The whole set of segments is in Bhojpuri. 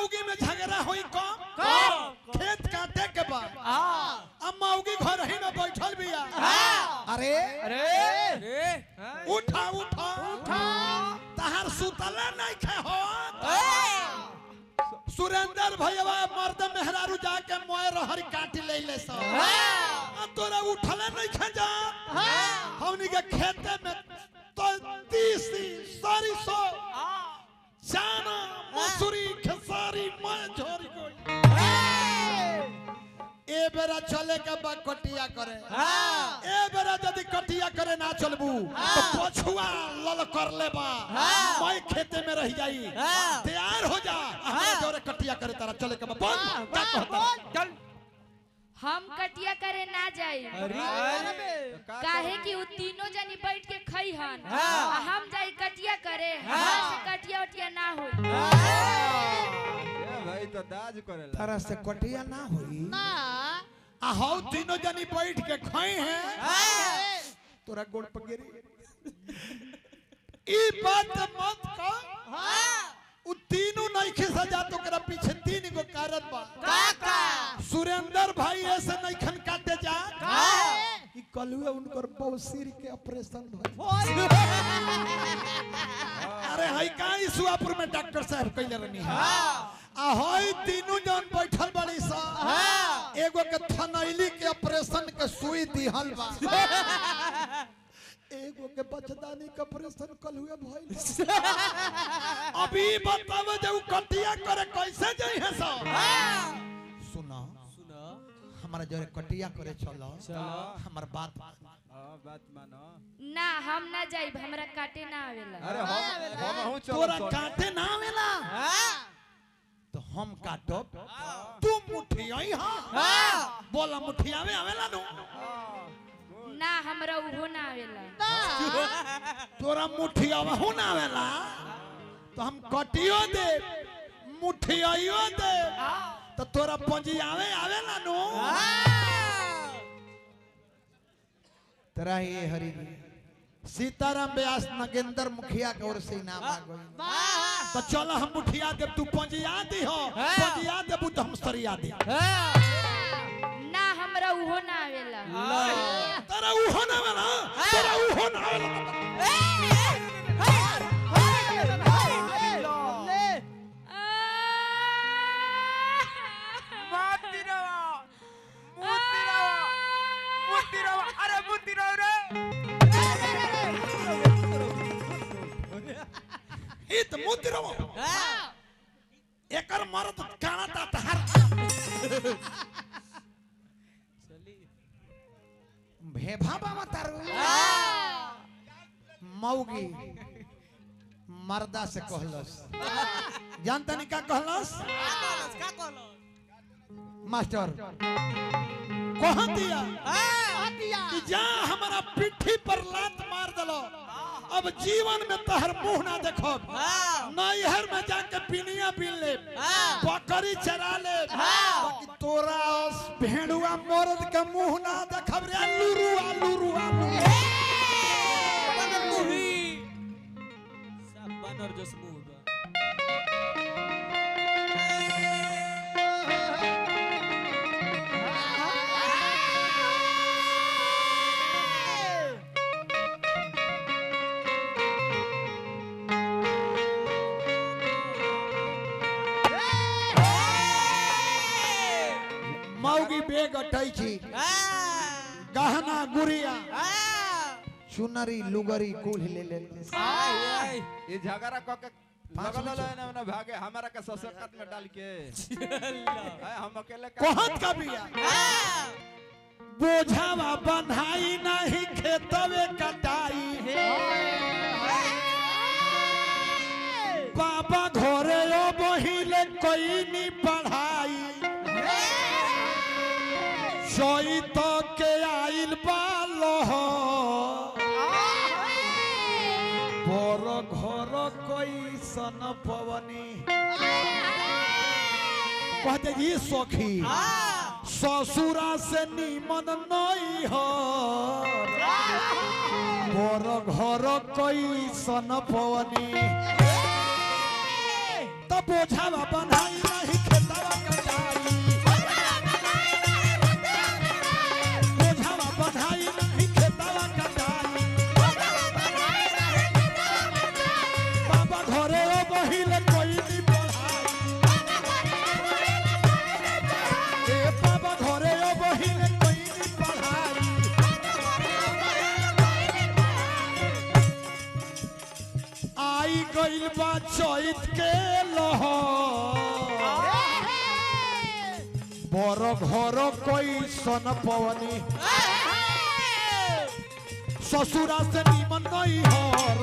मौगी में झगड़ा हुई कम खेत काटे के बाद अब मौगी घर ही में बैठल बिया अरे अरे उठा उठा तहार सुतला नहीं खे हो सुरेंद्र भैया मर्द मेहरारू जाके मोए रहरी काटी ले सो तोरा उठले नहीं खे जा हमनी के खेते में तो तीसी सारी सो जाना मसूरी खेसारी मैं झोरी कोई ए बेरा चले के बा कटिया करे ए बेरा यदि कटिया करे ना चलबू तो पछुआ लल कर लेबा मैं खेते में रह जाई तैयार हो जा हमरा जोरे कटिया करे तारा चले के बा बोल का कहता चल हम कटिया करे ना जाई काहे कि उ तीनों जनी बैठ के खई हन हम जाई कटिया करे हमरा से कटिया उटिया ना होई भाई तो दाज करेला तारा से कटिया ना होई ना आ हो तीनों जनी बैठ के खई हैं तोरा गोड़ पर गिरी ई बात मत का उ तीनों नहीं खिसा जा तो करा पीछे तीन गो कारण बा काका सुरेंद्र भाई ऐसे नहीं खन काटे जा ई कलुए उनकर बौसिर के ऑपरेशन भइल अरे हई काई सुआपुर में डॉक्टर साहब कइले रहनी है आ हई तीनों जन बैठल बड़ी सा एगो के थनैली के ऑपरेशन के सुई दिहल बा एगो के बचदानी के ऑपरेशन कल हुए भइल अभी बतावे जे उ कटिया करे कैसे जई है सब सुना सुना हमारा जोरे कटिया करे चलो हमर बात बात मानो ना हम ना जाई हमरा काटे ना आवेला अरे हम हूं चलो तोरा काटे ना आवेला तो हम काटब तू मुठियाई हां बोला मुठिया में आवेला नु ना हमरा उहो ना आवेला तोरा मुठिया में हो ना आवेला तो हम कटियो दे मुठियाइयो दे तो तोरा पंजियावे आवेला नु तेरा ये हरि सीताराम व्यास नगेंद्र मुखिया के ओर से इनाम आ गई तो चलो हम मुठिया देव तू पंजिया दी हो पंजिया देव तो हम सरिया दे ना हमरा उहो ना आवेला तेरा उहो ना आवेला तेरा उहो ना आवेला अरे मुतिराव रे इत मुतिराव एकर मरद काना ता तहर भेभा बाबा तारू मौगी मर्दा से कहलस जानता नहीं का कहलस मास्टर कह दिया कि जा हमारा पिट्ठी पर लात मार दलो अब जीवन में तहर मुंह ना देखो नैहर में जाके पिनिया पीन ले बकरी चरा ले बाकी तोरा भेड़ुआ मर्द के मुंह ना देखब रे लुरुआ लुरुआ सब बनर जस मुंह बा मौगी बेग अटै छी गहना गुड़िया चुनरी लुगरी कुल ले ले ये झगड़ा क के लगल है ना भागे हमारा के ससकत में डाल के हम अकेले कहत का बिया बोझावा बंधाई नहीं खेतवे कटाई बाबा घरे ओ बहिले कोई नहीं पढ़ाई सोई तो के आइल बालो बोर घर कोई सन पवनी कहते जी सखी ससुरा से निमन नहीं हो बोर घर कोई सन पवनी तब बोझावा बनाई घर कोई सन पवनी ससुरा से निमन नहीं हर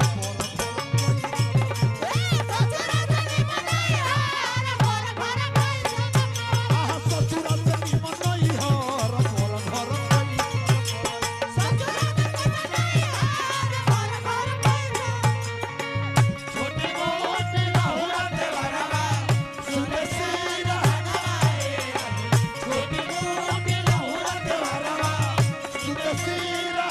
ससुरा से निमन नहीं हर घर छोटी मोटी लहुरा देवरवा सुने सीरा छोटी मोटी लहुरा देवरवा सुने सीरा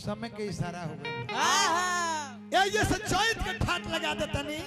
समय के इशारा हो गया। ये जैसे चैत के ठाट लगा देता नहीं